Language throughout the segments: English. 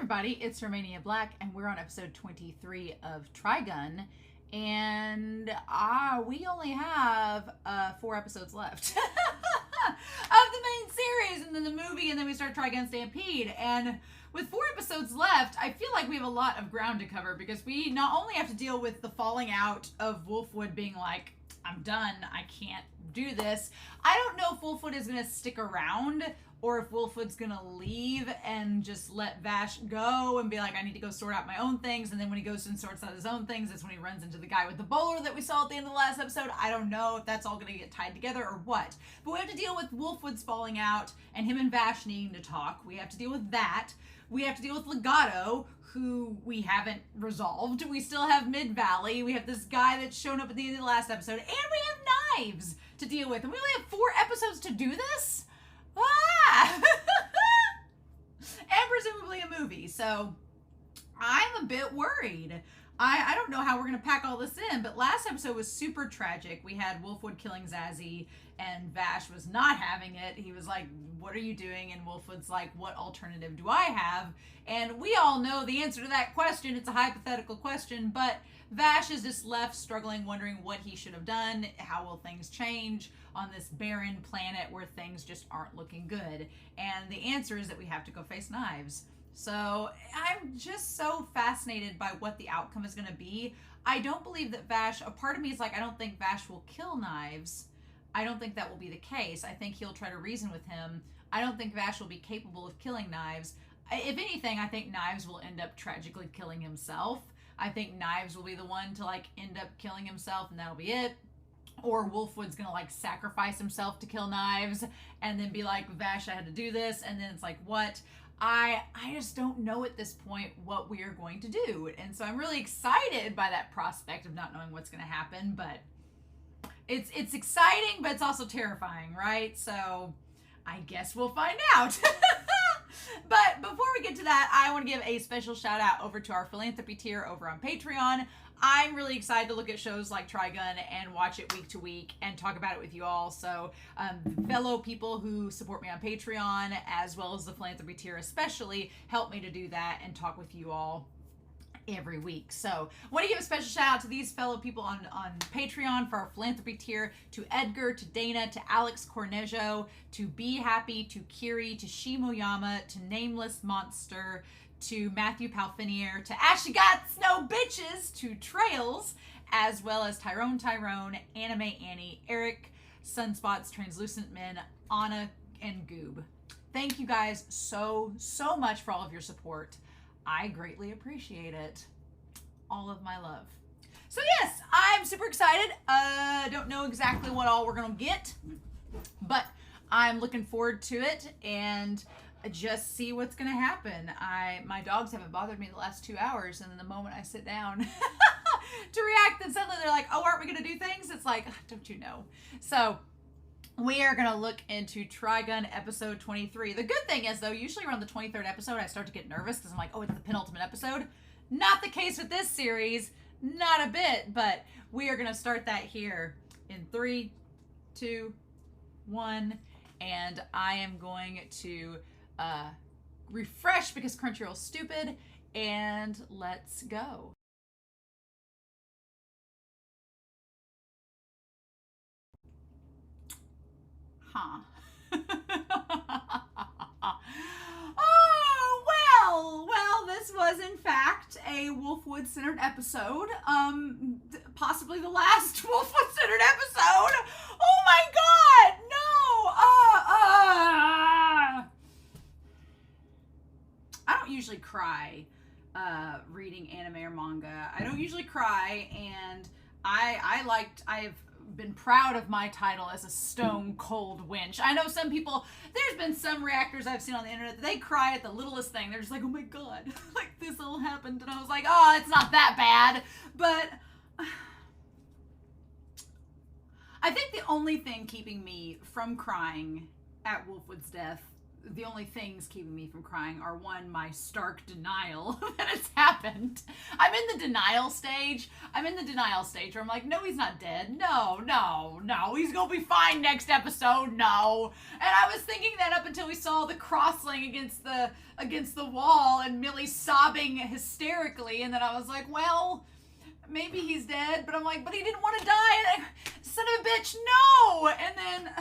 everybody, it's Romania Black, and we're on episode 23 of Trigun, and we only have 4 episodes left of the main series, and then the movie, and then we start Trigun Stampede, and with 4 episodes left, I feel like we have a lot of ground to cover, because we not only have to deal with the falling out of Wolfwood being like, I'm done, I can't do this. I don't know if Wolfwood is going to stick around, or if Wolfwood's gonna leave and just let Vash go and be like, I need to go sort out my own things. And then when he goes and sorts out his own things, that's when he runs into the guy with the bowler that we saw at the end of the last episode. I don't know if that's all gonna get tied together or what. But we have to deal with Wolfwood's falling out and him and Vash needing to talk. We have to deal with that. We have to deal with Legato, who we haven't resolved. We still have Mid-Valley. We have this guy that's shown up at the end of the last episode. And we have Knives to deal with. And we only have 4 episodes to do this? And presumably a movie, so I'm a bit worried. I don't know how we're going to pack all this in, but last episode was super tragic. We had Wolfwood killing Zazzy, and Vash was not having it. He was like, what are you doing? And Wolfwood's like, what alternative do I have? And we all know the answer to that question. It's a hypothetical question, but Vash is just left struggling, wondering what he should have done. How will things change on this barren planet where things just aren't looking good? And the answer is that we have to go face Knives. So I'm just so fascinated by what the outcome is going to be. I don't believe that Vash, a part of me is like, I don't think Vash will kill Knives. I don't think that will be the case. I think he'll try to reason with him. I don't think Vash will be capable of killing Knives. If anything, I think Knives will end up tragically killing himself. I think Knives will be the one to like end up killing himself, and that'll be it. Or Wolfwood's gonna like sacrifice himself to kill Knives and then be like, Vash, I had to do this. And then it's like, what? I just don't know at this point what we are going to do. And so I'm really excited by that prospect of not knowing what's going to happen, but it's exciting, but it's also terrifying, right? So I guess we'll find out. But before we get to that, I want to give a special shout out over to our philanthropy tier over on Patreon. I'm really excited to look at shows like Trigun and watch it week to week and talk about it with you all. So fellow people who support me on Patreon, as well as the philanthropy tier especially, help me to do that and talk with you all every week. So I want to give a special shout out to these fellow people on Patreon for our philanthropy tier, to Edgar, to Dana, to Alex Cornejo, to Be Happy, to Kiri, to Shimoyama, to Nameless Monster, to Matthew Palfinier, to Ashley Got Snow Bitches, to Trails, as well as Tyrone, Anime Annie, Eric, Sunspots, Translucent Men, Anna, and Goob. Thank you guys so much for all of your support. I greatly appreciate it. All of my love. So yes, I'm super excited. Don't know exactly what all we're gonna get, but I'm looking forward to it and just see what's gonna happen. My dogs haven't bothered me the last 2 hours, and then the moment I sit down to react, then suddenly they're like, oh, aren't we gonna do things? It's like, don't you know? So we are gonna look into Trigun episode 23. The good thing is though, usually around the 23rd episode, I start to get nervous because I'm like, oh, it's the penultimate episode. Not the case with this series, not a bit, but we are gonna start that here in 3, 2, 1, and I am going to refresh because Crunchyroll's stupid, and let's go. Huh. Oh, well, this was in fact a Wolfwood-centered episode. Possibly the last Wolfwood-centered episode. Oh my god, no! I don't usually cry reading anime or manga. I don't usually cry, and I've been proud of my title as a stone cold winch. I know some people, there's been some reactors I've seen on the internet that they cry at the littlest thing. They're just like, oh my god, like this all happened, and I was like, oh, it's not that bad. But I think the only thing keeping me from crying at Wolfwood's death the only things keeping me from crying are, one, my stark denial that it's happened. I'm in the denial stage. Where I'm like, no, he's not dead. No. He's gonna be fine next episode. No. And I was thinking that up until we saw the crossling against the wall and Millie sobbing hysterically. And then I was like, well, maybe he's dead. But I'm like, but he didn't want to die. Son of a bitch, no. And then,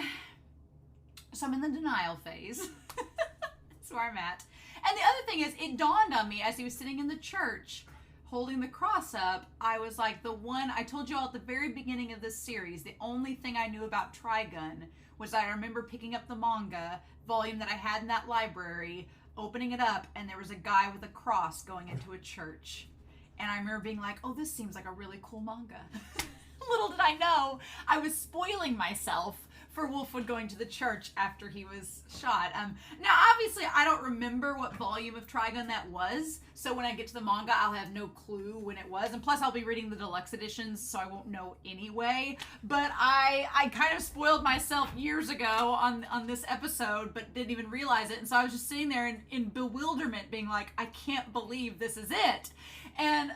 so I'm in the denial phase. That's where I'm at. And the other thing is, it dawned on me as he was sitting in the church holding the cross up, I was like, the one I told you all at the very beginning of this series, the only thing I knew about Trigun was I remember picking up the manga volume that I had in that library, opening it up, and there was a guy with a cross going into a church. And I remember being like, oh, this seems like a really cool manga. Little did I know, I was spoiling myself for Wolfwood going to the church after he was shot. Now, obviously, I don't remember what volume of Trigun that was, so when I get to the manga, I'll have no clue when it was, and plus I'll be reading the deluxe editions, so I won't know anyway. But I kind of spoiled myself years ago on this episode, but didn't even realize it, and so I was just sitting there in bewilderment, being like, I can't believe this is it. And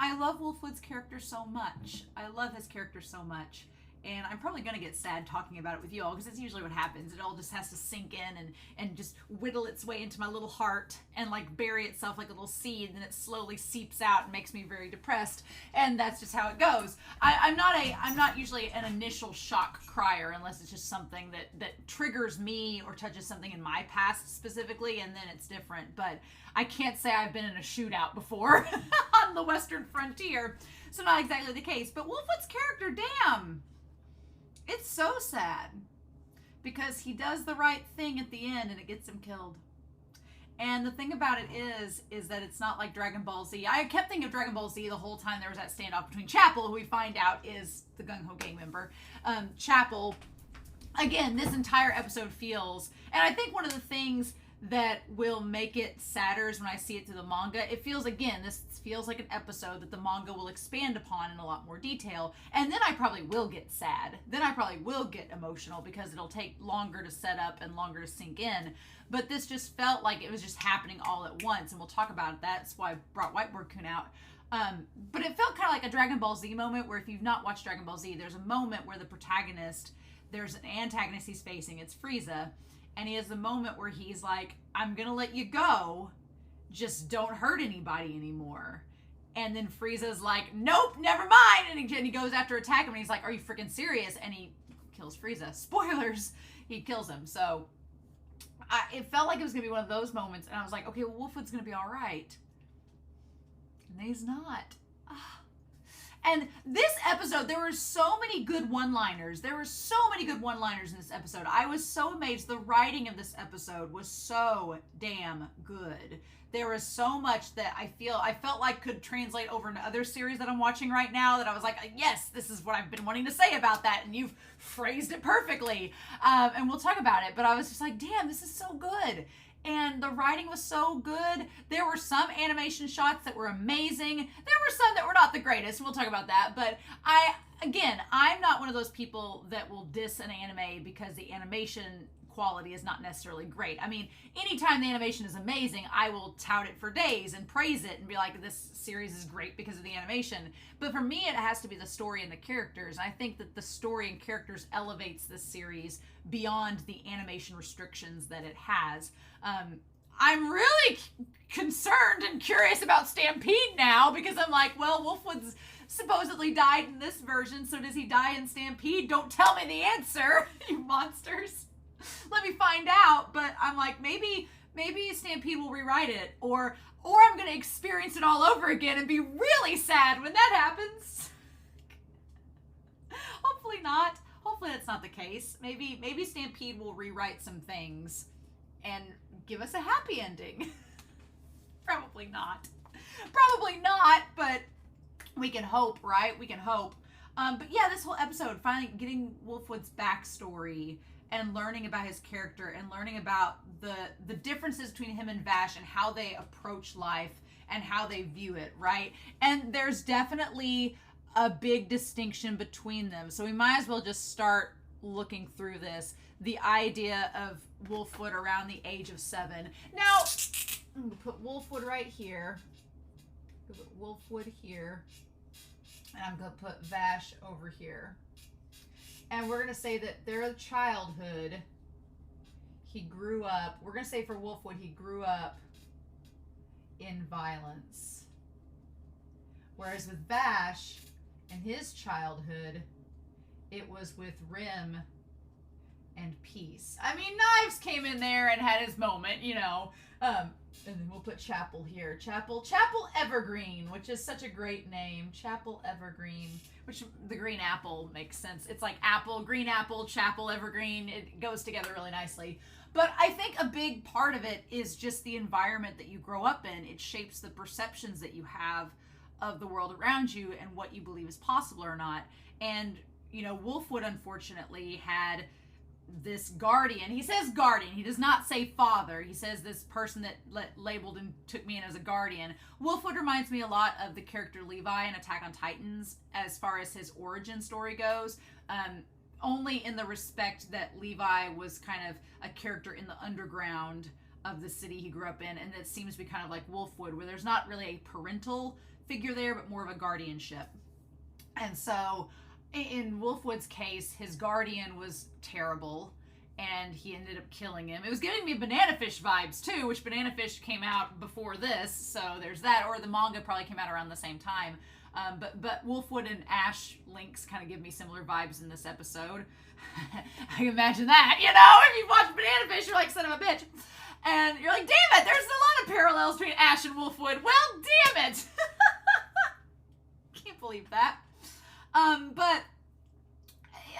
I love Wolfwood's character so much. I love his character so much. And I'm probably going to get sad talking about it with you all, because it's usually what happens. It all just has to sink in and just whittle its way into my little heart and like bury itself like a little seed, and it slowly seeps out and makes me very depressed. And that's just how it goes. I'm not usually an initial shock crier unless it's just something that triggers me or touches something in my past specifically, and then it's different. But I can't say I've been in a shootout before on the Western frontier, so not exactly the case. But Wolfwood's character, damn, it's so sad, because he does the right thing at the end and it gets him killed. And the thing about it is that it's not like Dragon Ball Z. I kept thinking of Dragon Ball Z the whole time there was that standoff between Chapel, who we find out is the Gung Ho gang member. Chapel, again, this entire episode feels, and I think one of the things that will make it sadder is when I see it through the manga. It feels, again, this feels like an episode that the manga will expand upon in a lot more detail. And then I probably will get sad. Then I probably will get emotional, because it'll take longer to set up and longer to sink in. But this just felt like it was just happening all at once. And we'll talk about it. That's why I brought Whiteboard Kun out. But it felt kind of like a Dragon Ball Z moment, where if you've not watched Dragon Ball Z, there's a moment where the protagonist, there's an antagonist he's facing, it's Frieza. And he has the moment where he's like, I'm going to let you go. Just don't hurt anybody anymore. And then Frieza's like, nope, never mind. And he goes after attack him. And he's like, are you freaking serious? And he kills Frieza. Spoilers. He kills him. So it felt like it was going to be one of those moments. And I was like, okay, well, Wolfwood's going to be all right. And he's not. And this episode, there were so many good one-liners. There were so many good one-liners in this episode. I was so amazed. The writing of this episode was so damn good. There was so much that I felt like could translate over into other series that I'm watching right now, that I was like, yes, this is what I've been wanting to say about that, and you've phrased it perfectly. And we'll talk about it. But I was just like, damn, this is so good. And the writing was so good. There were some animation shots that were amazing. There were some that were not the greatest, and we'll talk about that. But I'm not one of those people that will diss an anime because the animation quality is not necessarily great. I mean, anytime the animation is amazing, I will tout it for days and praise it and be like, this series is great because of the animation. But for me, it has to be the story and the characters. And I think that the story and characters elevates this series beyond the animation restrictions that it has. I'm really concerned and curious about Stampede now, because I'm like, well, Wolfwood's supposedly died in this version, so does he die in Stampede? Don't tell me the answer, you monsters. Let me find out. But I'm like, maybe Stampede will rewrite it, or I'm going to experience it all over again and be really sad when that happens. Hopefully not. Hopefully that's not the case. Maybe Stampede will rewrite some things and give us a happy ending. Probably not, but we can hope, right? We can hope. But yeah, this whole episode, finally getting Wolfwood's backstory and learning about his character and learning about the differences between him and Vash and how they approach life and how they view it, right? And there's definitely a big distinction between them. So we might as well just start looking through this. the idea of Wolfwood around the age of 7. Now, I'm going to put Wolfwood right here. Put Wolfwood here. And I'm going to put Vash over here. And we're going to say that their childhood, he grew up, we're going to say for Wolfwood, he grew up in violence. Whereas with Vash, in his childhood, it was with Rim and peace. I mean, Knives came in there and had his moment, you know. And then we'll put Chapel here. Chapel Evergreen, which is such a great name. Chapel Evergreen, which the green apple makes sense. It's like apple, green apple, Chapel Evergreen. It goes together really nicely. But I think a big part of it is just the environment that you grow up in. It shapes the perceptions that you have of the world around you and what you believe is possible or not. And, you know, Wolfwood unfortunately had this guardian. He says guardian. He does not say father. He says this person that labeled and took me in as a guardian. Wolfwood reminds me a lot of the character Levi in Attack on Titans as far as his origin story goes. Only in the respect that Levi was kind of a character in the underground of the city he grew up in, and that seems to be kind of like Wolfwood, where there's not really a parental figure there, but more of a guardianship. And so in Wolfwood's case, his guardian was terrible, and he ended up killing him. It was giving me Banana Fish vibes, too, which Banana Fish came out before this, so there's that, or the manga probably came out around the same time. But Wolfwood and Ash links kind of give me similar vibes in this episode. I can imagine that, you know, if you watch Banana Fish, you're like, son of a bitch. And you're like, damn it, there's a lot of parallels between Ash and Wolfwood. Well, damn it. Can't believe that. But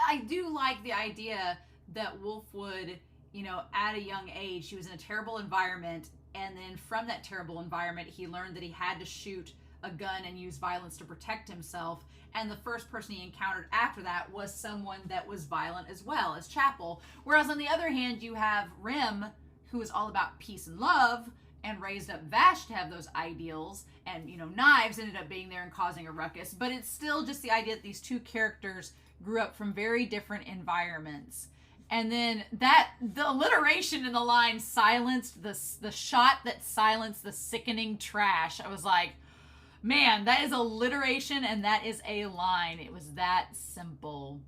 I do like the idea that Wolfwood, you know, at a young age, he was in a terrible environment, and then from that terrible environment, he learned that he had to shoot a gun and use violence to protect himself, and the first person he encountered after that was someone that was violent as well, as Chapel. Whereas on the other hand, you have Rim, who is all about peace and love, and raised up Vash to have those ideals, and, you know, Knives ended up being there and causing a ruckus, but it's still just the idea that these two characters grew up from very different environments. And then the alliteration in the line silenced the shot that silenced the sickening trash. I was like, man, that is alliteration and that is a line. It was that simple.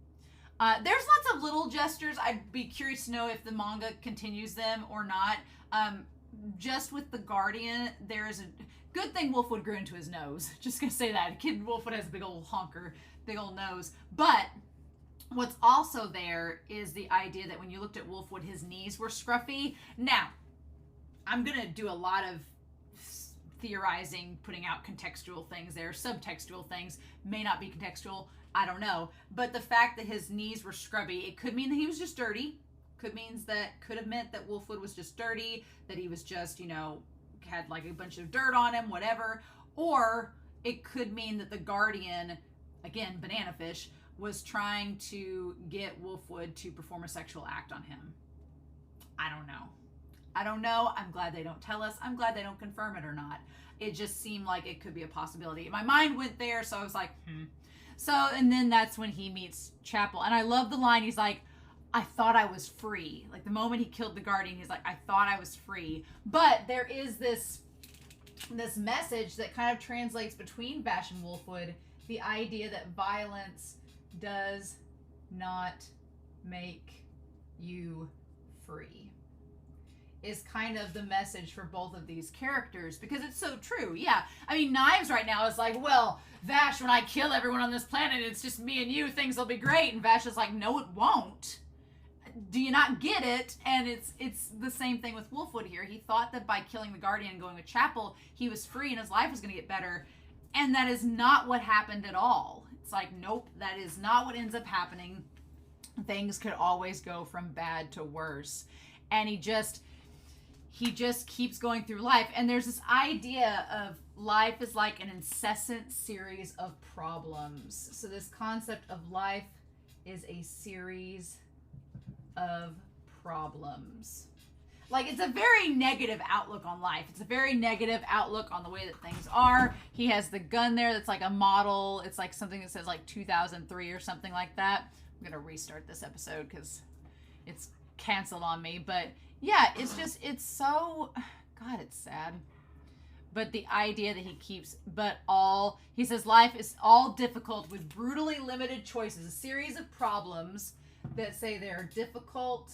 There's lots of little gestures. I'd be curious to know if the manga continues them or not. Just with the Guardian, there is a good thing Wolfwood grew into his nose. Just gonna say that. Kid Wolfwood has a big old honker, big old nose. But what's also there is the idea that when you looked at Wolfwood, his knees were scruffy. Now, I'm gonna do a lot of theorizing, putting out contextual things there, subtextual things, may not be contextual, I don't know. But the fact that his knees were scrubby, it could mean that he was just dirty. Could have meant that Wolfwood was just dirty, that he was just, you know, had like a bunch of dirt on him, whatever. Or it could mean that the Guardian, again, Banana Fish, was trying to get Wolfwood to perform a sexual act on him. I don't know. I'm glad they don't tell us. I'm glad they don't confirm it or not. It just seemed like it could be a possibility. My mind went there, so I was like, So, and then that's when he meets Chapel. And I love the line, he's like, I thought I was free. Like, the moment he killed the Guardian, he's like, I thought I was free. But there is this message that kind of translates between Vash and Wolfwood, the idea that violence does not make you free, is kind of the message for both of these characters, because it's so true. Yeah, I mean, Knives right now is like, well, Vash, when I kill everyone on this planet, it's just me and you, things will be great. And Vash is like, no, it won't. Do you not get it? And it's the same thing with Wolfwood here. He thought that by killing the Guardian and going with Chapel, he was free and his life was going to get better. And that is not what happened at all. It's like, nope, that is not what ends up happening. Things could always go from bad to worse. And he just keeps going through life. And there's this idea of life is like an incessant series of problems. So this concept of life is a series of problems. Like, it's a very negative outlook on life. It's a very negative outlook on the way that things are. He has the gun there that's like a model. It's like something that says like 2003 or something like that. I'm going to restart this episode because it's canceled on me. But yeah, it's so, God, it's sad. But the idea that he keeps, he says life is all difficult with brutally limited choices. A series of problems that say they're difficult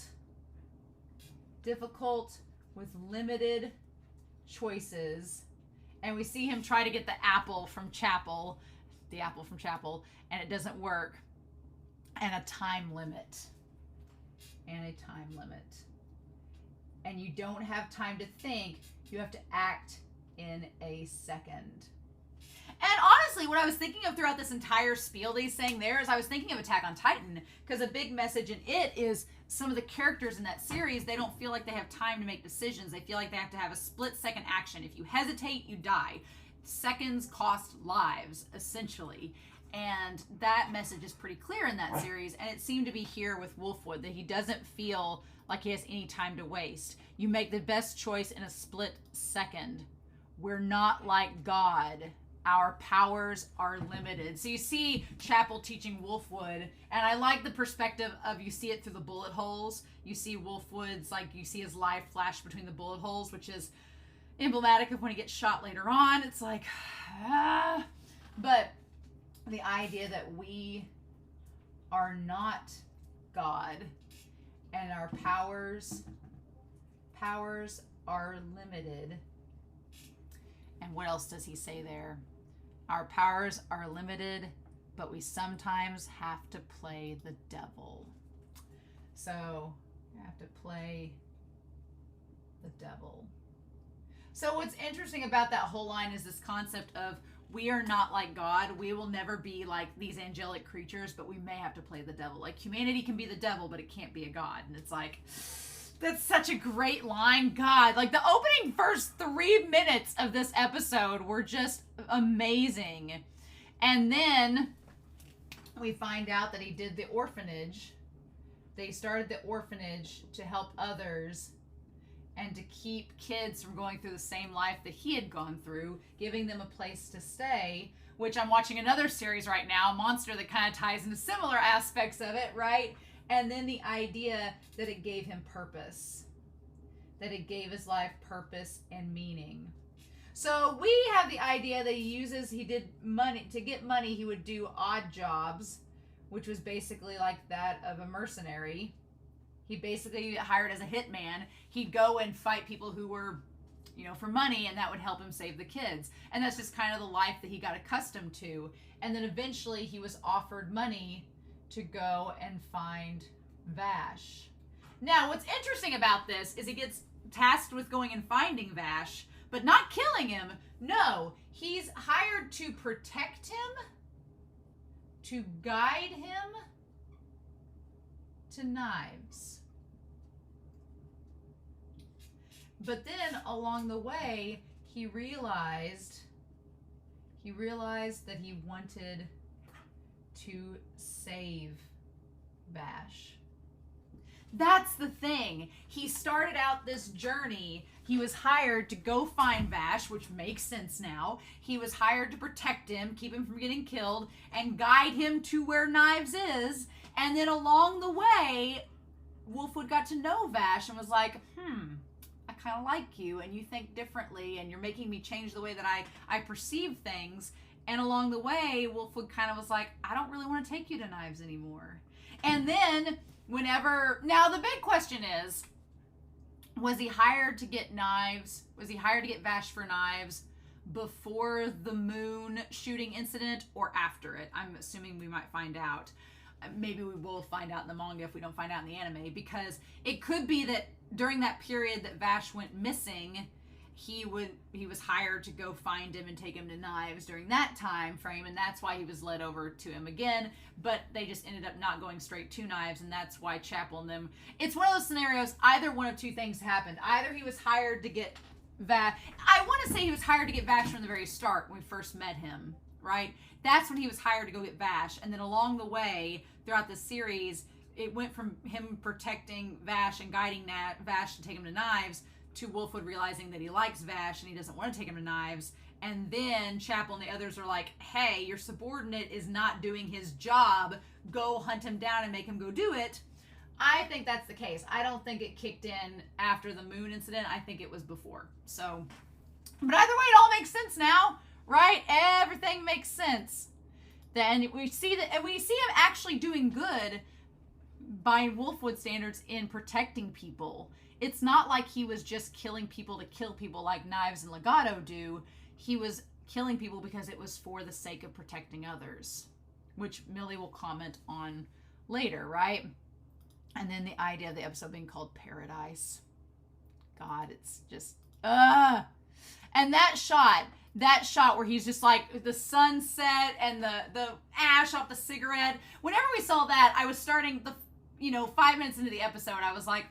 with limited choices. And we see him try to get the apple from Chapel, and it doesn't work. And a time limit. And you don't have time to think. You have to act in a second. And honestly, what I was thinking of throughout this entire spiel that he's saying there is I was thinking of Attack on Titan, because a big message in it is some of the characters in that series, they don't feel like they have time to make decisions. They feel like they have to have a split-second action. If you hesitate, you die. Seconds cost lives, essentially. And that message is pretty clear in that series, and it seemed to be here with Wolfwood, that he doesn't feel like he has any time to waste. You make the best choice in a split second. We're not like God. Our powers are limited. So you see Chapel teaching Wolfwood, and I like the perspective of, you see it through the bullet holes. You see Wolfwood's, like, you see his life flash between the bullet holes, which is emblematic of when he gets shot later on. It's like, but the idea that we are not God, and our powers are limited. And what else does he say there? Our powers are limited, but we sometimes have to play the devil. So you have to play the devil. So what's interesting about that whole line is this concept of, we are not like God. We will never be like these angelic creatures, but we may have to play the devil. Like, humanity can be the devil, but it can't be a God. And it's like, that's such a great line. God, like, the opening first 3 minutes of this episode were just amazing. And then we find out that he did the orphanage. They started the orphanage to help others and to keep kids from going through the same life that he had gone through, giving them a place to stay, which I'm watching another series right now, Monster, that kind of ties into similar aspects of it, right? And then the idea that it gave him purpose, that it gave his life purpose and meaning. So we have the idea that he did money, to get money, he would do odd jobs, which was basically like that of a mercenary. He basically hired as a hitman. He'd go and fight people who were, for money, and that would help him save the kids. And that's just kind of the life that he got accustomed to. And then eventually he was offered money to go and find Vash. Now, what's interesting about this is he gets tasked with going and finding Vash, but not killing him. No, he's hired to protect him, to guide him to knives. But then along the way, he realized that he wanted to save Vash. That's the thing. He started out this journey. He was hired to go find Vash, which makes sense now. He was hired to protect him, keep him from getting killed, and guide him to where Knives is. And then along the way, Wolfwood got to know Vash and was like, I kind of like you, and you think differently, and you're making me change the way that I perceive things. And along the way, Wolfwood kind of was like, I don't really want to take you to Knives anymore. And then now the big question is, was he hired to get Knives? Was he hired to get Vash for Knives before the moon shooting incident or after it? I'm assuming we might find out. Maybe we will find out in the manga if we don't find out in the anime, because it could be that during that period that Vash went missing, he was hired to go find him and take him to Knives during that time frame, and that's why he was led over to him again. But they just ended up not going straight to Knives, and that's why Chapel and them. It's one of those scenarios. Either one of two things happened. Either he was hired to get Vash. I want to say he was hired to get Vash from the very start when we first met him, right? That's when he was hired to go get Vash, and then along the way throughout the series, it went from him protecting Vash and guiding Vash to take him to Knives to Wolfwood realizing that he likes Vash and he doesn't want to take him to Knives. And then Chapel and the others are like, hey, your subordinate is not doing his job. Go hunt him down and make him go do it. I think that's the case. I don't think it kicked in after the moon incident. I think it was before. So, but either way, it all makes sense now, right? Everything makes sense. Then we see that, and we see him actually doing good by Wolfwood standards in protecting people. It's not like he was just killing people to kill people like Knives and Legato do. He was killing people because it was for the sake of protecting others, which Millie will comment on later, right? And then the idea of the episode being called Paradise. God, it's just, And that shot where he's just like the sunset and the ash off the cigarette. Whenever we saw that, I was starting 5 minutes into the episode, I was like,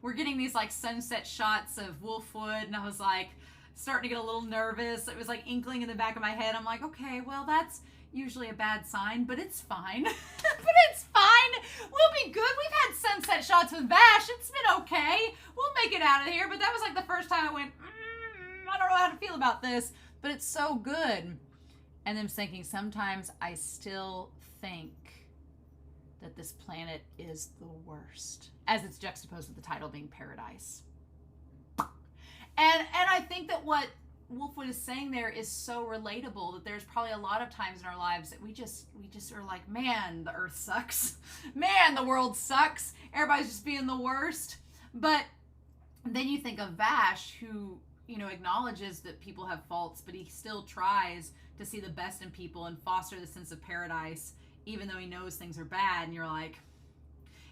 we're getting these like sunset shots of Wolfwood, and I was like starting to get a little nervous. It was like inkling in the back of my head. I'm like, okay, well, that's usually a bad sign, but it's fine. But it's fine. We'll be good. We've had sunset shots with Vash. It's been okay. We'll make it out of here. But that was like the first time I went, I don't know how to feel about this, but it's so good. And then thinking, sometimes I still think that this planet is the worst, as it's juxtaposed with the title being Paradise. And I think that what Wolfwood is saying there is so relatable, that there's probably a lot of times in our lives that we just are like, man, the earth sucks. Man, the world sucks. Everybody's just being the worst. But then you think of Vash, who, acknowledges that people have faults, but he still tries to see the best in people and foster the sense of paradise, even though he knows things are bad. And you're like,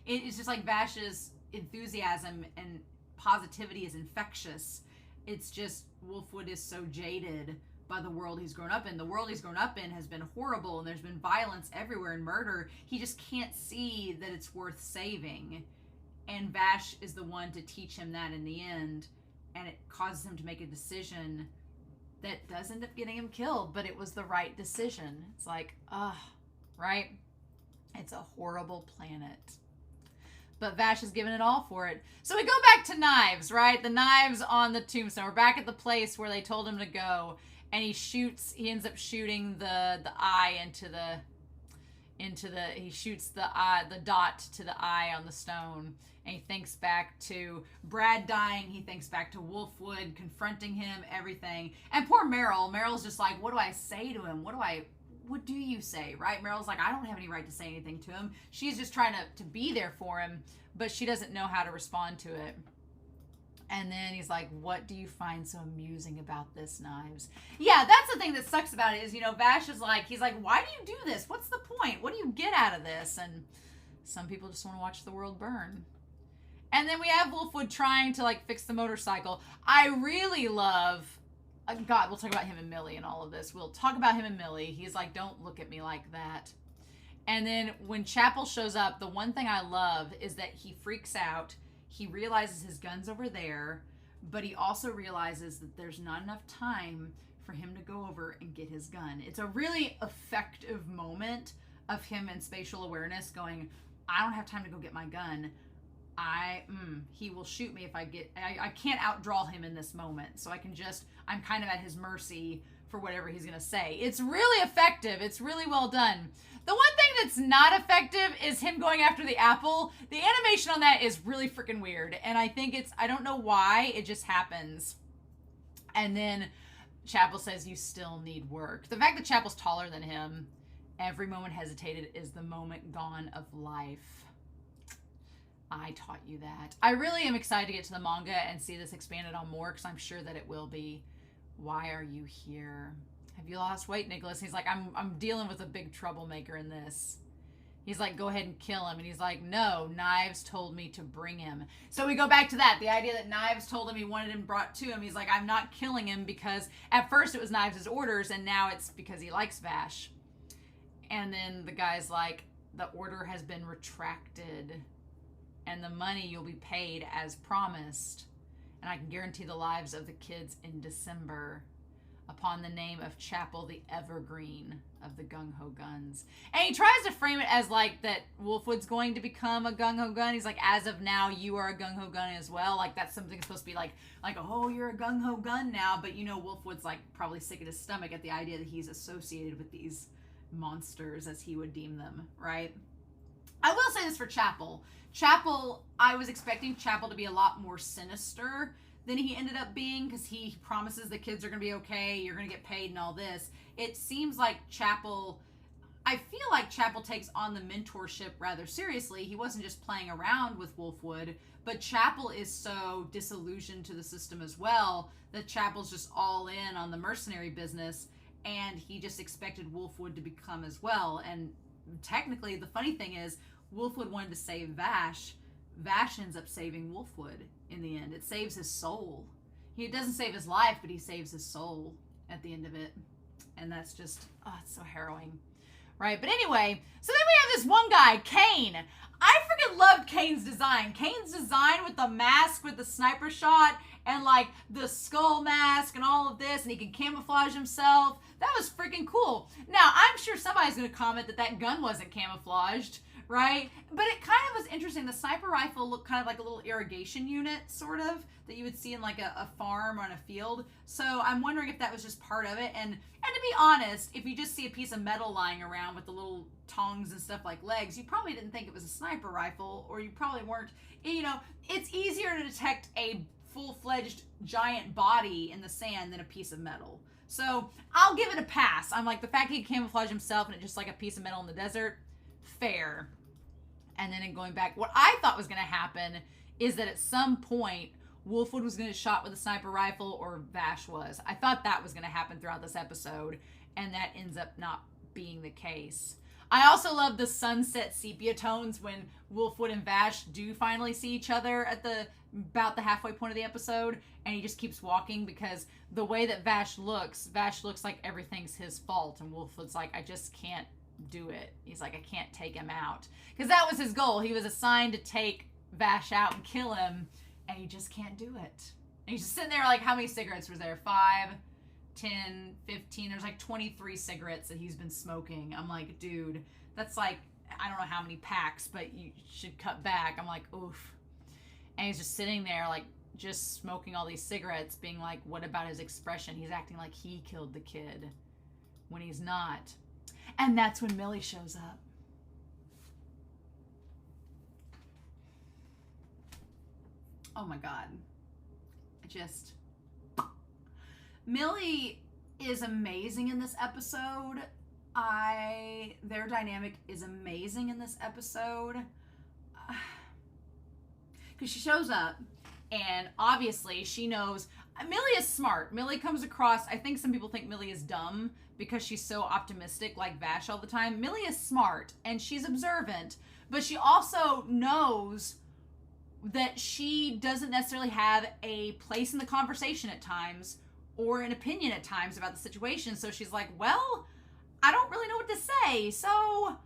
it's just like Vash's enthusiasm and positivity is infectious. It's just Wolfwood is so jaded by the world he's grown up in. The world he's grown up in has been horrible, and there's been violence everywhere and murder. He just can't see that it's worth saving. And Vash is the one to teach him that in the end. And it causes him to make a decision that does end up getting him killed, but it was the right decision. It's like, right? It's a horrible planet. But Vash has given it all for it. So we go back to Knives, right? The knives on the tombstone. We're back at the place where they told him to go. And he ends up shooting the eye he shoots the dot to the eye on the stone. And he thinks back to Brad dying. He thinks back to Wolfwood confronting him, everything. And poor Meryl. Meryl's just like, what do I say to him? What do you say, right? Meryl's like, I don't have any right to say anything to him. She's just trying to be there for him, but she doesn't know how to respond to it. And then he's like, what do you find so amusing about this, Knives? Yeah, that's the thing that sucks about it is, Vash is like, he's like, why do you do this? What's the point? What do you get out of this? And some people just want to watch the world burn. And then we have Wolfwood trying to fix the motorcycle. I really love, God, we'll talk about him and Millie and all of this. We'll talk about him and Millie. He's like, don't look at me like that. And then when Chapel shows up, the one thing I love is that he freaks out. He realizes his gun's over there, but he also realizes that there's not enough time for him to go over and get his gun. It's a really effective moment of him in spatial awareness going, I don't have time to go get my gun. He will shoot me if I can't outdraw him in this moment. So I'm kind of at his mercy for whatever he's going to say. It's really effective. It's really well done. The one thing that's not effective is him going after the apple. The animation on that is really freaking weird. And I think I don't know why, it just happens. And then Chapel says, you still need work. The fact that Chapel's taller than him, every moment hesitated is the moment gone of life. I taught you that. I really am excited to get to the manga and see this expanded on more, because I'm sure that it will be. Why are you here? Have you lost weight, Nicholas? He's like, I'm dealing with a big troublemaker in this. He's like, go ahead and kill him. And he's like, no, Knives told me to bring him. So we go back to that. The idea that Knives told him he wanted him brought to him. He's like, I'm not killing him because at first it was Knives' orders, and now it's because he likes Vash. And then the guy's like, the order has been retracted, and the money you'll be paid as promised. And I can guarantee the lives of the kids in December upon the name of Chapel, the evergreen of the gung-ho guns. And he tries to frame it as like that Wolfwood's going to become a gung-ho gun. He's like, as of now, you are a gung-ho gun as well. Like that's something supposed to be like, oh, you're a gung-ho gun now. But Wolfwood's like probably sick at his stomach at the idea that he's associated with these monsters, as he would deem them, right? I will say this for Chapel. Chapel, I was expecting Chapel to be a lot more sinister than he ended up being, because he promises the kids are going to be okay, you're going to get paid and all this. It seems like Chapel, I feel like Chapel takes on the mentorship rather seriously. He wasn't just playing around with Wolfwood, but Chapel is so disillusioned to the system as well that Chapel's just all in on the mercenary business, and he just expected Wolfwood to become as well. And technically, the funny thing is, Wolfwood wanted to save Vash. Vash ends up saving Wolfwood in the end. It saves his soul. He doesn't save his life, but he saves his soul at the end of it. And that's just, oh, it's so harrowing. Right, but anyway, so then we have this one guy, Kane. I freaking loved Kane's design. Kane's design with the mask with the sniper shot and like the skull mask and all of this, and he can camouflage himself. That was freaking cool. Now, I'm sure somebody's going to comment that that gun wasn't camouflaged, right? But it kind of was interesting. The sniper rifle looked kind of like a little irrigation unit, sort of, that you would see in like a farm or in a field. So I'm wondering if that was just part of it. And to be honest, if you just see a piece of metal lying around with the little tongs and stuff like legs, you probably didn't think it was a sniper rifle, or you probably weren't, you know, it's easier to detect a full-fledged giant body in the sand than a piece of metal. So I'll give it a pass. I'm like, the fact he camouflaged himself and it's just like a piece of metal in the desert, fair. And then in going back, what I thought was going to happen is that at some point, Wolfwood was going to get shot with a sniper rifle, or Vash was. I thought that was going to happen throughout this episode, and that ends up not being the case. I also love the sunset sepia tones when Wolfwood and Vash do finally see each other at about the halfway point of the episode, and he just keeps walking, because the way that Vash looks like everything's his fault, and Wolfwood's like, I just can't do it. He's like, I can't take him out. Because that was his goal. He was assigned to take Vash out and kill him, and he just can't do it. And he's just sitting there like, how many cigarettes was there? 5, 10, 15. There's like 23 cigarettes that he's been smoking. I'm like, dude, that's like, I don't know how many packs, but you should cut back. I'm like, oof. And he's just sitting there like, just smoking all these cigarettes, being like, what about his expression? He's acting like he killed the kid when he's not. And that's when Millie shows up. Oh my God. Millie is amazing in this episode. Their dynamic is amazing in this episode. Because she shows up, and obviously she knows, Millie is smart. Millie comes across, I think some people think Millie is dumb because she's so optimistic like Vash all the time. Millie is smart, and she's observant, but she also knows that she doesn't necessarily have a place in the conversation at times, or an opinion at times about the situation. So she's like, well, I don't really know what to say, so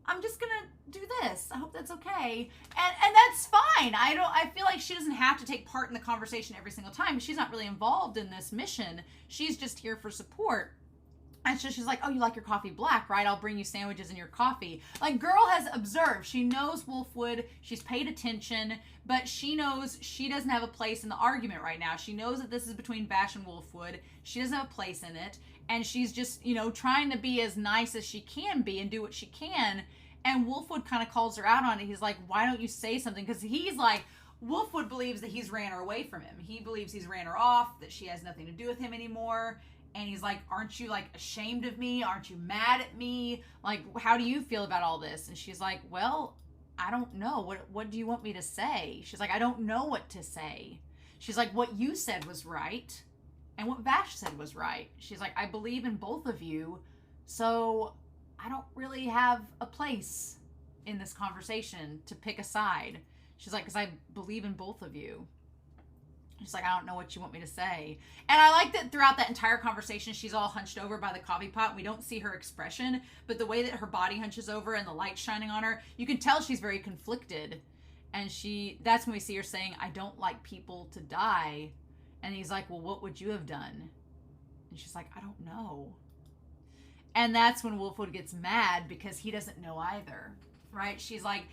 I'm just gonna do this. I hope that's okay. And that's fine. I feel like she doesn't have to take part in the conversation every single time. She's not really involved in this mission. She's just here for support. And so she's like, oh, you like your coffee black, right? I'll bring you sandwiches and your coffee. Like, girl has observed. She knows Wolfwood. She's paid attention, but she knows she doesn't have a place in the argument right now. She knows that this is between Vash and Wolfwood. She doesn't have a place in it. And she's just, trying to be as nice as she can be and do what she can. And Wolfwood kind of calls her out on it. He's like, why don't you say something? Because he's like, Wolfwood believes that he's ran her away from him. He believes he's ran her off, that she has nothing to do with him anymore. And he's like, aren't you like ashamed of me? Aren't you mad at me? Like, how do you feel about all this? And she's like, well, I don't know. What do you want me to say? She's like, I don't know what to say. She's like, what you said was right. And what Vash said was right. She's like, I believe in both of you. So I don't really have a place in this conversation to pick a side. She's like, because I believe in both of you. She's like, I don't know what you want me to say. And I like that throughout that entire conversation, she's all hunched over by the coffee pot. We don't see her expression, but the way that her body hunches over and the light shining on her, you can tell she's very conflicted. And that's when we see her saying, I don't like people to die. And he's like, well, what would you have done? And she's like, I don't know. And that's when Wolfwood gets mad because he doesn't know either. Right? She's like,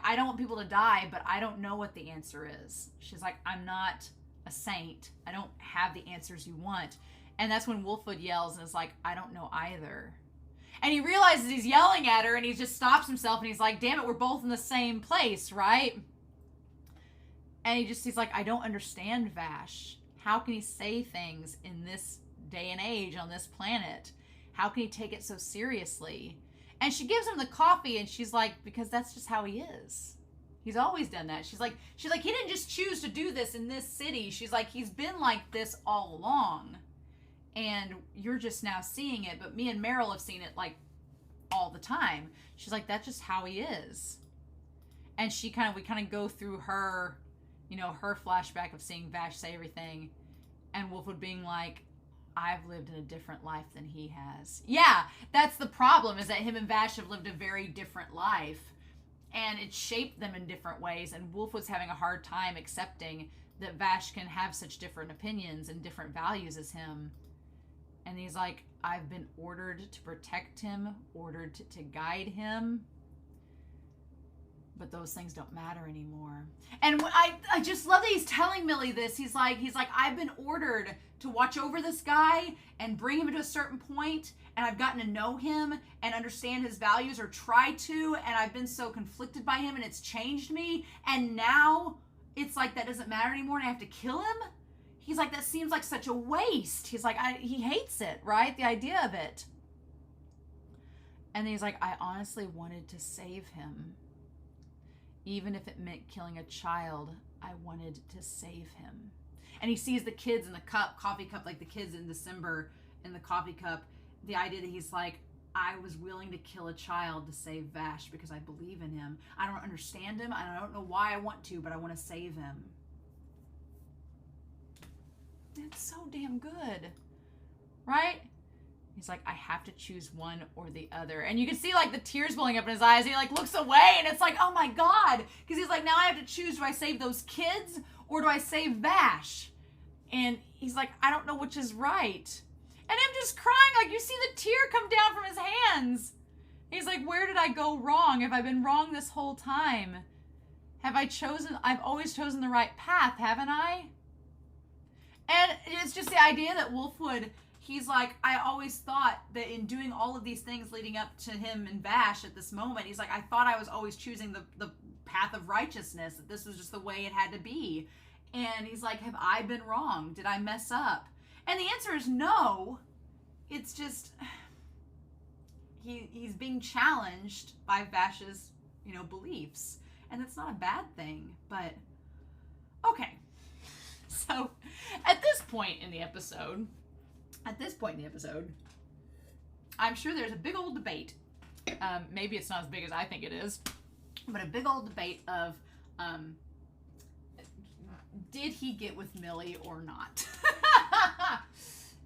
I don't want people to die, but I don't know what the answer is. She's like, I'm not a saint. I don't have the answers you want. And that's when Wolfwood yells and is like, I don't know either. And he realizes he's yelling at her, and he just stops himself, and he's like, damn it, we're both in the same place, right? And he's like, I don't understand Vash. How can he say things in this day and age on this planet? How can he take it so seriously? And she gives him the coffee, and she's like, because that's just how he is. He's always done that. She's like, he didn't just choose to do this in this city. She's like, he's been like this all along. And you're just now seeing it, but me and Meryl have seen it like all the time. She's like, that's just how he is. And we kind of go through her, her flashback of seeing Vash say everything, and Wolfwood being like, I've lived in a different life than he has. Yeah, that's the problem, is that him and Vash have lived a very different life, and it shaped them in different ways, and Wolfwood's having a hard time accepting that Vash can have such different opinions and different values as him. And he's like, I've been ordered to protect him, ordered to guide him, but those things don't matter anymore. And I just love that he's telling Millie this. He's like, I've been ordered to watch over this guy and bring him to a certain point, and I've gotten to know him and understand his values, or try to, and I've been so conflicted by him, and it's changed me, and now it's like that doesn't matter anymore, and I have to kill him? He's like, that seems like such a waste. He's like, he hates it, right? The idea of it. And he's like, I honestly wanted to save him. Even if it meant killing a child, I wanted to save him. And he sees the kids in the coffee cup, like the kids in December in the coffee cup. The idea that he's like, I was willing to kill a child to save Vash because I believe in him. I don't understand him. I don't know why I want to, but I want to save him. It's so damn good, right? He's like, I have to choose one or the other. And you can see like the tears welling up in his eyes. He like looks away, and it's like, oh my God. Because he's like, now I have to choose, do I save those kids or do I save Vash? And he's like, I don't know which is right. And him just crying, like you see the tear come down from his hands. He's like, where did I go wrong? Have I been wrong this whole time? I've always chosen the right path, haven't I? And it's just the idea that Wolfwood, he's like, I always thought that in doing all of these things leading up to him and Vash at this moment, he's like, I thought I was always choosing the path of righteousness, that this was just the way it had to be. And he's like, have I been wrong? Did I mess up? And the answer is no. It's just, he's being challenged by Vash's, beliefs. And it's not a bad thing, but okay. So, at this point in the episode, I'm sure there's a big old debate. Maybe it's not as big as I think it is, but a big old debate of, did he get with Millie or not?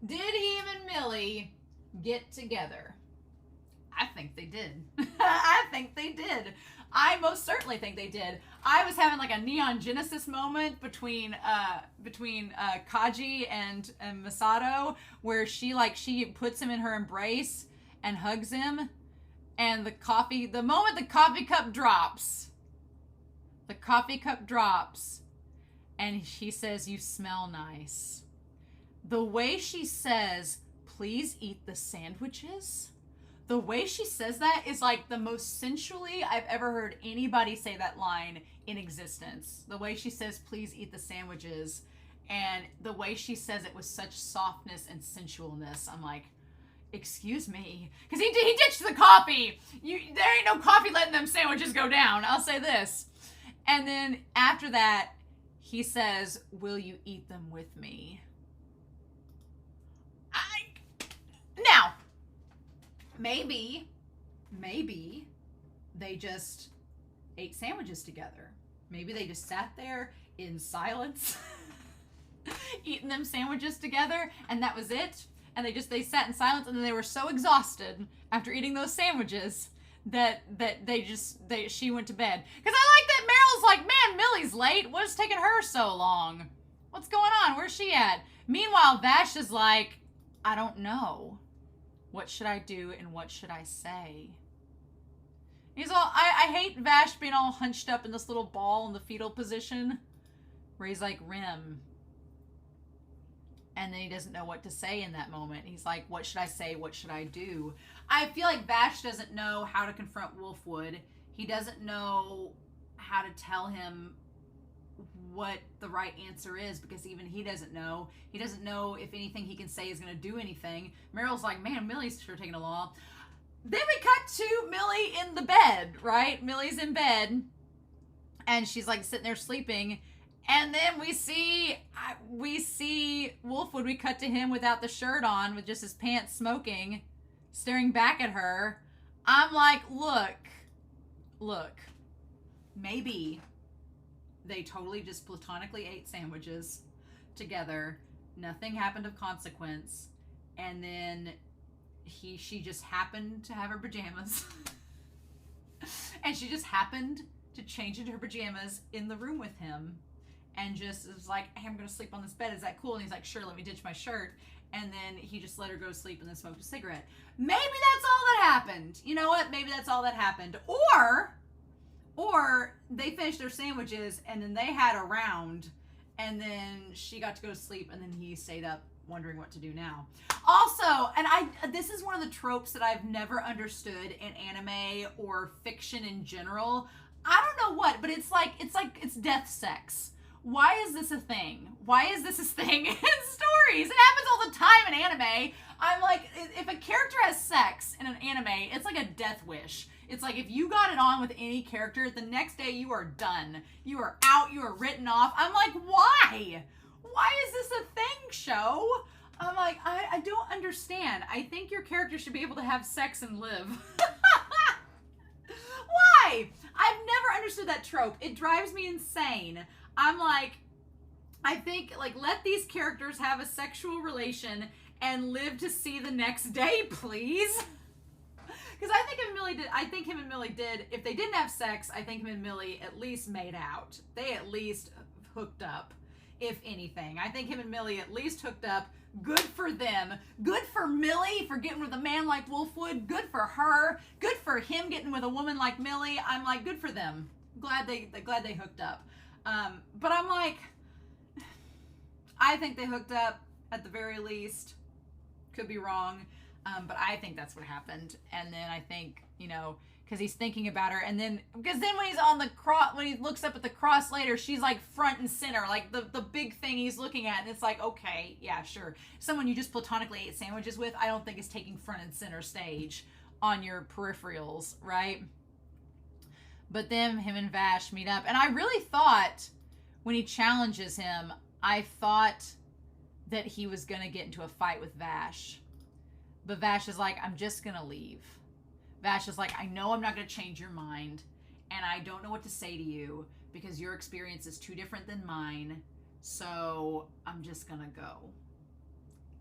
Did he and Millie get together? I think they did. I think they did. I most certainly think they did. I was having like a Neon Genesis moment between Kaji and Masato, where she puts him in her embrace and hugs him, and the moment the coffee cup drops, and she says, you smell nice. The way she says, please eat the sandwiches, the way she says that is like the most sensually I've ever heard anybody say that line in existence. The way she says, please eat the sandwiches, and the way she says it with such softness and sensualness. I'm like, excuse me. Because he ditched the coffee. There ain't no coffee letting them sandwiches go down. I'll say this. And then after that, he says, will you eat them with me? Now, maybe they just ate sandwiches together. Maybe they just sat there in silence, eating them sandwiches together, and that was it. And they sat in silence, and then they were so exhausted after eating those sandwiches that she went to bed. Because I like that Meryl's like, man, Millie's late. What's taking her so long? What's going on? Where's she at? Meanwhile, Vash is like, I don't know. What should I do and what should I say? He's all, I hate Vash being all hunched up in this little ball in the fetal position, where he's like, Rim, And then he doesn't know what to say in that moment. He's like, what should I say? What should I do? I feel like Vash doesn't know how to confront Wolfwood. He doesn't know how to tell him what the right answer is, because even he doesn't know. He doesn't know if anything he can say is going to do anything. Meryl's like, man, Millie's sure taking a long. Then we cut to Millie in the bed, right? Millie's in bed, and she's like sitting there sleeping. And then we see Wolfwood. We cut to him without the shirt on, with just his pants smoking, staring back at her. I'm like, look, maybe they totally just platonically ate sandwiches together. Nothing happened of consequence. And then she just happened to have her pajamas. And she just happened to change into her pajamas in the room with him. And just was like, hey, I'm going to sleep on this bed. Is that cool? And he's like, sure, let me ditch my shirt. And then he just let her go to sleep and then smoked a cigarette. Maybe that's all that happened. You know what? Maybe that's all that happened. Or they finished their sandwiches and then they had a round and then she got to go to sleep and then he stayed up wondering what to do now. Also, and this is one of the tropes that I've never understood in anime or fiction in general. I don't know what, but it's death sex. Why is this a thing? Why is this a thing in stories? It happens all the time in anime. I'm like, if a character has sex in an anime, it's like a death wish. It's like if you got it on with any character, the next day you are done. You are out. You are written off. I'm like, why? Why is this a thing, show? I'm like, I don't understand. I think your character should be able to have sex and live. Why? I've never understood that trope. It drives me insane. I'm like, I think, like, let these characters have a sexual relation and live to see the next day, please. Because I think him and Millie did, if they didn't have sex, I think him and Millie at least made out. They at least hooked up, if anything. I think him and Millie at least hooked up. Good for them. Good for Millie for getting with a man like Wolfwood. Good for her. Good for him getting with a woman like Millie. I'm like, good for them. Glad they hooked up. But I'm like, I think they hooked up at the very least. Could be wrong. But I think that's what happened. And then I think, because he's thinking about her. And then, because then when he's on the cross, when he looks up at the cross later, she's like front and center, like the big thing he's looking at. And it's like, okay, yeah, sure. Someone you just platonically ate sandwiches with, I don't think is taking front and center stage on your peripherals, right? But then him and Vash meet up. And I really thought when he challenges him, I thought that he was going to get into a fight with Vash. But Vash is like, I'm just going to leave. Vash is like, I know I'm not going to change your mind. And I don't know what to say to you because your experience is too different than mine. So I'm just going to go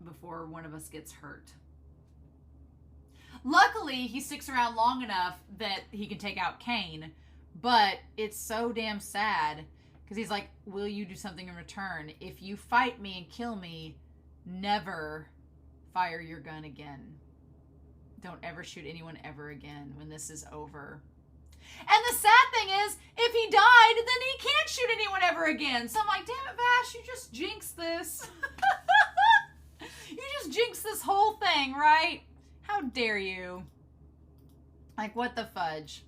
before one of us gets hurt. Luckily, he sticks around long enough that he can take out Kane. But it's so damn sad because he's like, will you do something in return? If you fight me and kill me, never fire your gun again. Don't ever shoot anyone ever again when this is over. And the sad thing is, if he died, then he can't shoot anyone ever again. So I'm like, damn it, Vash, you just jinxed this. You just jinxed this whole thing, right? How dare you? Like, what the fudge?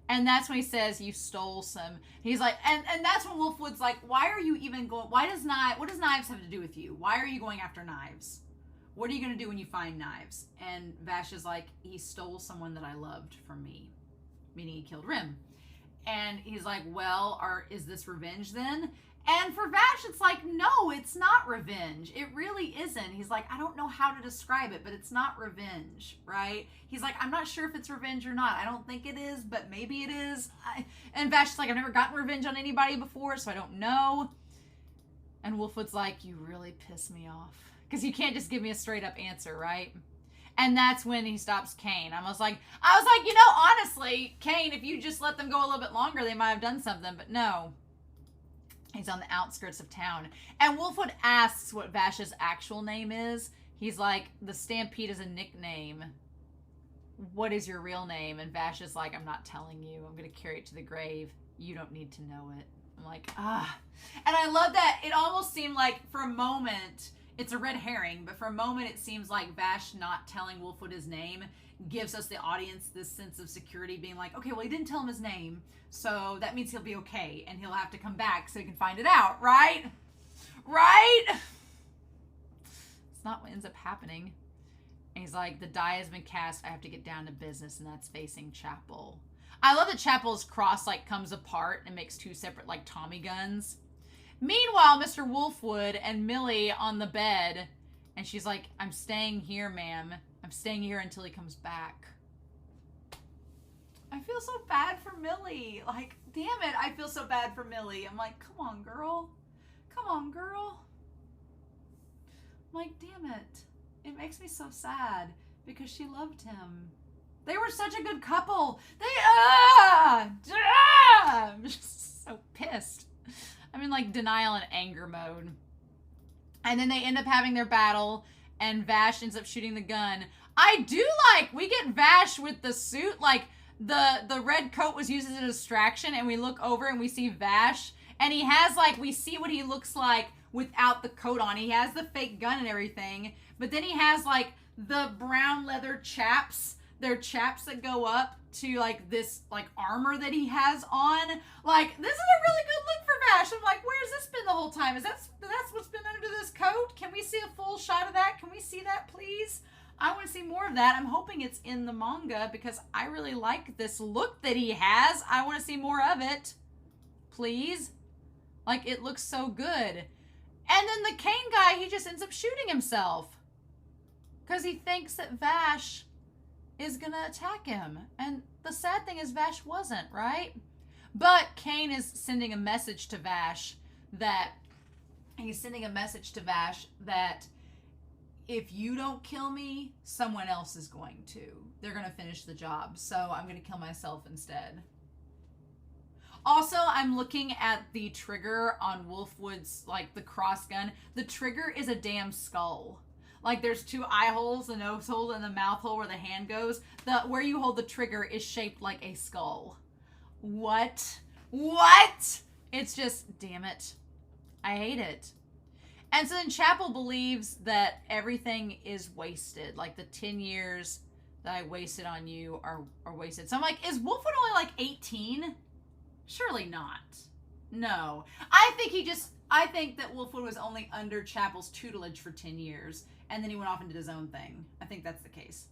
And that's when he says, you stole some. He's like, and that's when Wolfwood's like, why are you even going, what does knives have to do with you? Why are you going after knives? What are you going to do when you find knives? And Vash is like, he stole someone that I loved from me. Meaning he killed Rim. And he's like, well, is this revenge then? And for Vash, it's like, no, it's not revenge. It really isn't. He's like, I don't know how to describe it, but it's not revenge, right? He's like, I'm not sure if it's revenge or not. I don't think it is, but maybe it is. And Vash is like, I've never gotten revenge on anybody before, so I don't know. And Wolfwood's like, you really piss me off. Because you can't just give me a straight up answer, right? And that's when he stops Kane. I was like, honestly, Kane, if you just let them go a little bit longer, they might have done something. But no. He's on the outskirts of town. And Wolfwood asks what Vash's actual name is. He's like, the Stampede is a nickname. What is your real name? And Vash is like, I'm not telling you. I'm going to carry it to the grave. You don't need to know it. I'm like, ah. And I love that. It almost seemed like for a moment, it's a red herring, but for a moment it seems like Vash not telling Wolfwood his name gives us, the audience, this sense of security, being like, okay, well, he didn't tell him his name, so that means he'll be okay, and he'll have to come back so he can find it out, right? Right? It's not what ends up happening. And he's like, the die has been cast, I have to get down to business, and that's facing Chapel. I love that Chapel's cross, like, comes apart and makes two separate, like, Tommy guns. Meanwhile, Mr. Wolfwood and Millie on the bed, and she's like, I'm staying here, ma'am. I'm staying here until he comes back. I feel so bad for Millie. Like, damn it, I feel so bad for Millie. I'm like, come on, girl. Come on, girl. I'm like, damn it. It makes me so sad because she loved him. They were such a good couple. I'm just so pissed. I'm in like denial and anger mode. And then they end up having their battle, and Vash ends up shooting the gun. I do like, we get Vash with the suit, like the red coat was used as a distraction, and we look over and we see Vash, and he has like, we see what he looks like without the coat on. He has the fake gun and everything, but then he has like the brown leather chaps. They're chaps that go up to like this like armor that he has on. Like, this is a really good look for Vash. I'm like, where's this been the whole time? Is that's what's been under this coat? Can we see a full shot of that? Can we see that, please? I want to see more of that. I'm hoping it's in the manga because I really like this look that he has. I want to see more of it, please. Like, it looks so good. And then the cane guy, he just ends up shooting himself because he thinks that Vash is gonna attack him. And the sad thing is Vash wasn't, right? But Kane is sending a message to Vash that if you don't kill me, someone else is going to. They're gonna finish the job, so I'm gonna kill myself instead. Also, I'm looking at the trigger on Wolfwood's, like, the cross gun. The trigger is a damn skull. Like, there's two eye holes, the nose hole, and the mouth hole where the hand goes. Where you hold the trigger is shaped like a skull. What? What? It's just, damn it. I hate it. And so then Chapel believes that everything is wasted. Like, the 10 years that I wasted on you are wasted. So I'm like, is Wolfwood only like 18? Surely not. No. I think that Wolfwood was only under Chapel's tutelage for 10 years. And then he went off and did his own thing. I think that's the case.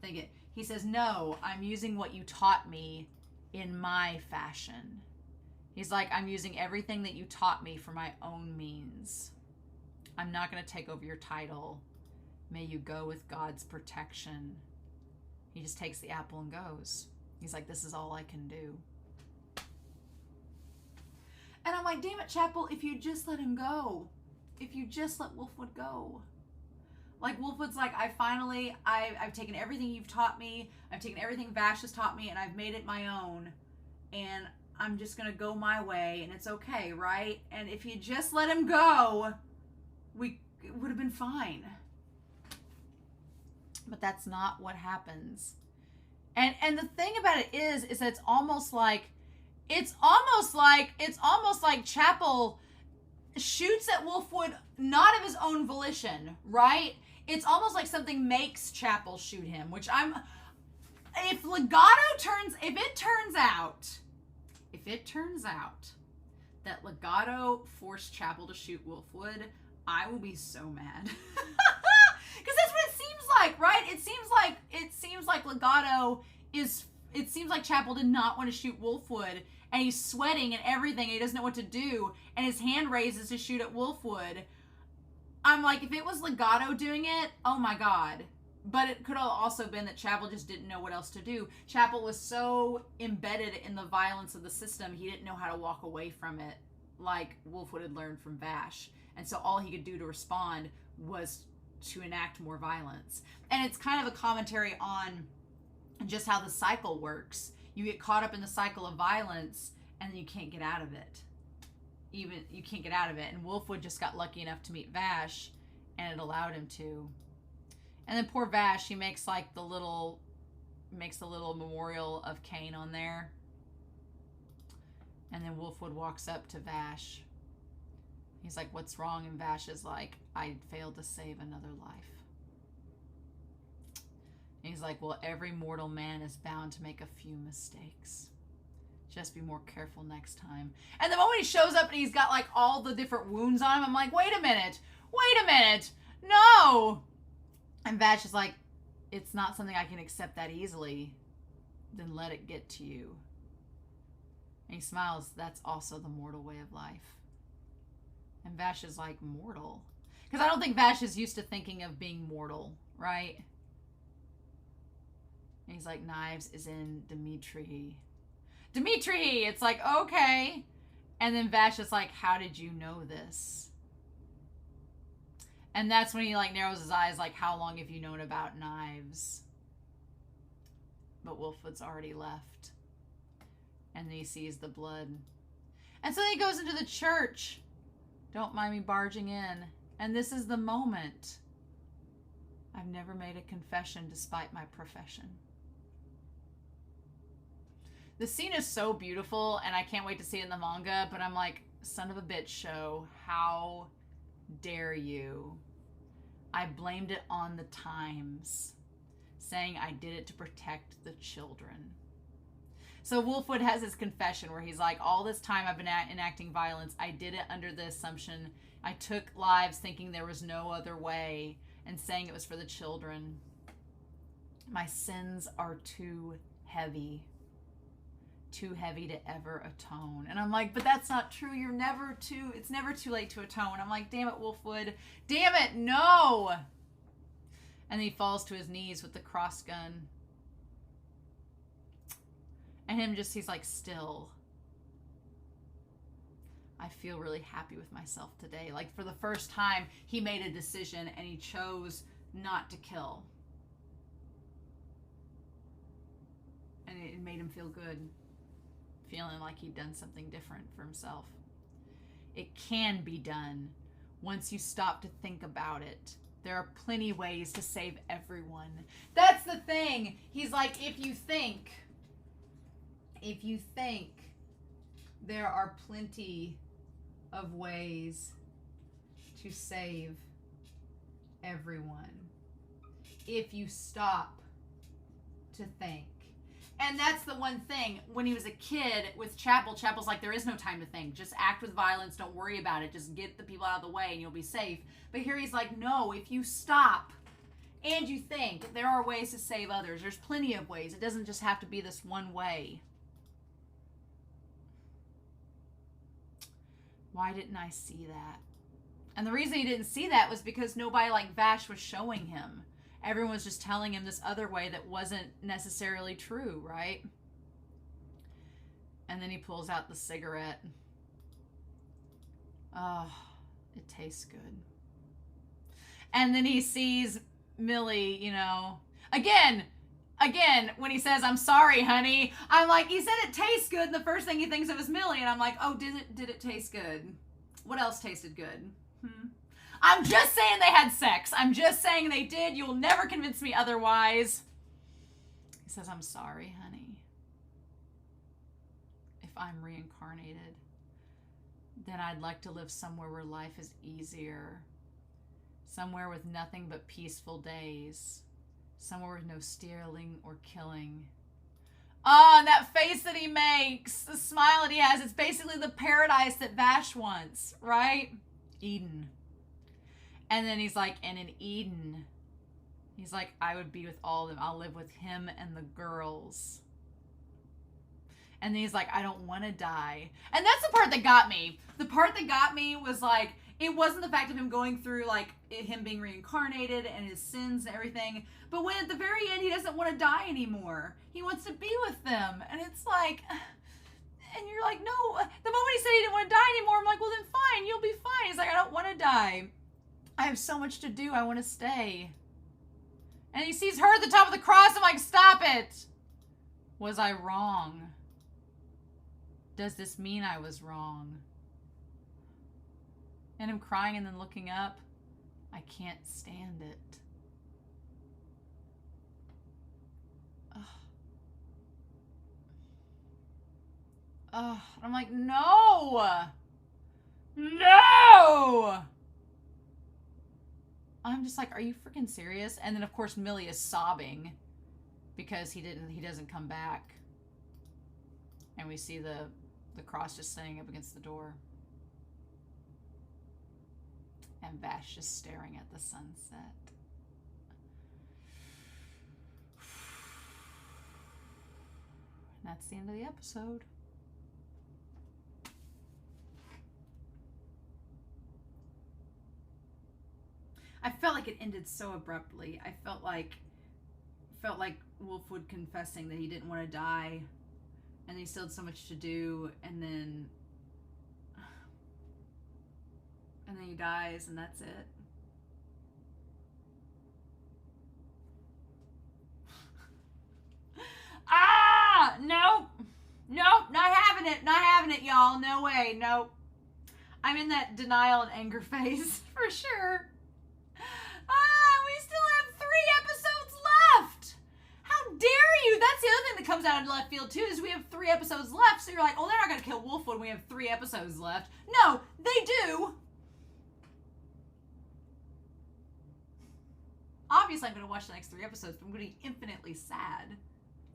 He says, no, I'm using what you taught me in my fashion. He's like, I'm using everything that you taught me for my own means. I'm not going to take over your title. May you go with God's protection. He just takes the apple and goes. He's like, this is all I can do. And I'm like, damn it, Chapel, if you just let him go. If you just let Wolfwood go. Like, Wolfwood's like, I've taken everything you've taught me. I've taken everything Vash has taught me, and I've made it my own. And I'm just going to go my way, and it's okay, right? And if you just let him go, it would have been fine. But that's not what happens. And the thing about it is that it's almost like Chapel shoots at Wolfwood not of his own volition, right? It's almost like something makes Chapel shoot him, which if it turns out that Legato forced Chapel to shoot Wolfwood, I will be so mad. Because that's what it seems like, right? It seems like Legato it seems like Chapel did not want to shoot Wolfwood, and he's sweating and everything, and he doesn't know what to do, and his hand raises to shoot at Wolfwood. I'm like, if it was Legato doing it, oh my God. But it could have also been that Chapel just didn't know what else to do. Chapel was so embedded in the violence of the system, he didn't know how to walk away from it, like Wolfwood had learned from Vash. And so all he could do to respond was to enact more violence. And it's kind of a commentary on just how the cycle works. You get caught up in the cycle of violence, and then you can't get out of it. You can't get out of it. And Wolfwood just got lucky enough to meet Vash, and it allowed him to. And then poor Vash, he makes like the little memorial of Cain on there. And then Wolfwood walks up to Vash. He's like, what's wrong? And Vash is like, I failed to save another life. And he's like, well, every mortal man is bound to make a few mistakes. Just be more careful next time. And the moment he shows up and he's got like all the different wounds on him, I'm like, wait a minute. No. And Vash is like, it's not something I can accept that easily. Then let it get to you. And he smiles. That's also the mortal way of life. And Vash is like, mortal? Because I don't think Vash is used to thinking of being mortal, right? And he's like, knives is in Dimitri. It's like, okay. And then Vash is like, how did you know this? And that's when he like narrows his eyes, like, how long have you known about knives? But Wolfwood's already left. And then he sees the blood. And so then he goes into the church. Don't mind me barging in. And this is the moment. I've never made a confession despite my profession. The scene is so beautiful, and I can't wait to see it in the manga, but I'm like, son of a bitch, show. How dare you? I blamed it on the times, saying I did it to protect the children. So Wolfwood has his confession where he's like, all this time I've been enacting violence. I did it under the assumption I took lives thinking there was no other way and saying it was for the children. My sins are too heavy to ever atone. And I'm like, but that's not true. It's never too late to atone. I'm like, damn it, Wolfwood. Damn it, no. And he falls to his knees with the cross gun. And he's like, still. I feel really happy with myself today. Like, for the first time, he made a decision and he chose not to kill. And it made him feel good. Feeling like he'd done something different for himself. It can be done once you stop to think about it. There are plenty ways to save everyone. That's the thing. He's like, if you think there are plenty of ways to save everyone. If you stop to think. And that's the one thing. When he was a kid with Chapel's like, there is no time to think. Just act with violence. Don't worry about it. Just get the people out of the way and you'll be safe. But here he's like, no, if you stop and you think, there are ways to save others. There's plenty of ways. It doesn't just have to be this one way. Why didn't I see that? And the reason he didn't see that was because nobody like Vash was showing him. Everyone was just telling him this other way that wasn't necessarily true, right? And then he pulls out the cigarette. Oh, it tastes good. And then he sees Millie, again, when he says, I'm sorry, honey, I'm like, he said it tastes good, and the first thing he thinks of is Millie, and I'm like, oh, did it taste good? What else tasted good? I'm just saying they had sex. I'm just saying they did. You'll never convince me otherwise. He says, I'm sorry, honey. If I'm reincarnated, then I'd like to live somewhere where life is easier. Somewhere with nothing but peaceful days. Somewhere with no stealing or killing. Oh, and that face that he makes, the smile that he has, it's basically the paradise that Vash wants, right? Eden. And then he's like, and in Eden, he's like, I would be with all of them. I'll live with him and the girls. And then he's like, I don't want to die. And that's the part that got me. The part that got me was like, it wasn't the fact of him going through like him being reincarnated and his sins and everything. But when at the very end, he doesn't want to die anymore. He wants to be with them. And it's like, and you're like, no. The moment he said he didn't want to die anymore, I'm like, well then fine, you'll be fine. He's like, I don't want to die. I have so much to do. I want to stay. And he sees her at the top of the cross. I'm like, stop it. Was I wrong? Does this mean I was wrong? And him crying and then looking up. I can't stand it. Ugh. Ugh. I'm like, no. No! I'm just like, are you freaking serious? And then of course Millie is sobbing because he doesn't come back. And we see the cross just standing up against the door. And Vash just staring at the sunset. And that's the end of the episode. I felt like it ended so abruptly. I felt like Wolfwood confessing that he didn't want to die, and he still had so much to do, and then he dies, and that's it. Nope, not having it, y'all. No way, nope. I'm in that denial and anger phase for sure. We still have 3 episodes left. How dare you? That's the other thing that comes out of left field too, is we have 3 episodes left. So you're like, oh, they're not gonna kill Wolfwood when we have 3 episodes left. No, they do. Obviously, I'm gonna watch the next 3 episodes, but I'm gonna be infinitely sad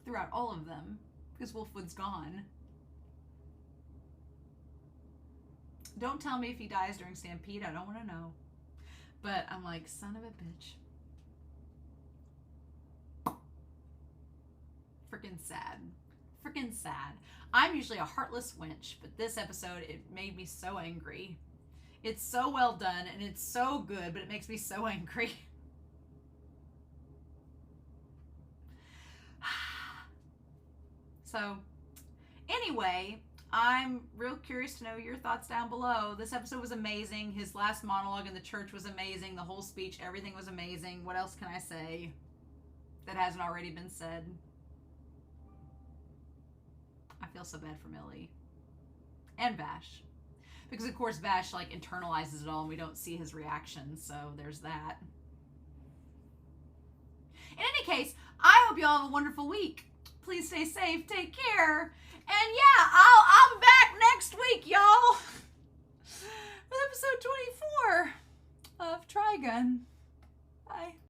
throughout all of them because Wolfwood's gone. Don't tell me if he dies during Stampede. I don't want to know. But I'm like, son of a bitch. Freaking sad. Freaking sad. I'm usually a heartless wench, but this episode, it made me so angry. It's so well done, and it's so good, but it makes me so angry. So, anyway, I'm real curious to know your thoughts down below. This episode was amazing. His last monologue in the church was amazing. The whole speech, everything was amazing. What else can I say that hasn't already been said? I feel so bad for Millie. And Vash. Because, of course, Vash, like, internalizes it all and we don't see his reaction. So, there's that. In any case, I hope you all have a wonderful week. Please stay safe. Take care. And yeah, I'll be back next week, y'all, with episode 24 of Trigun.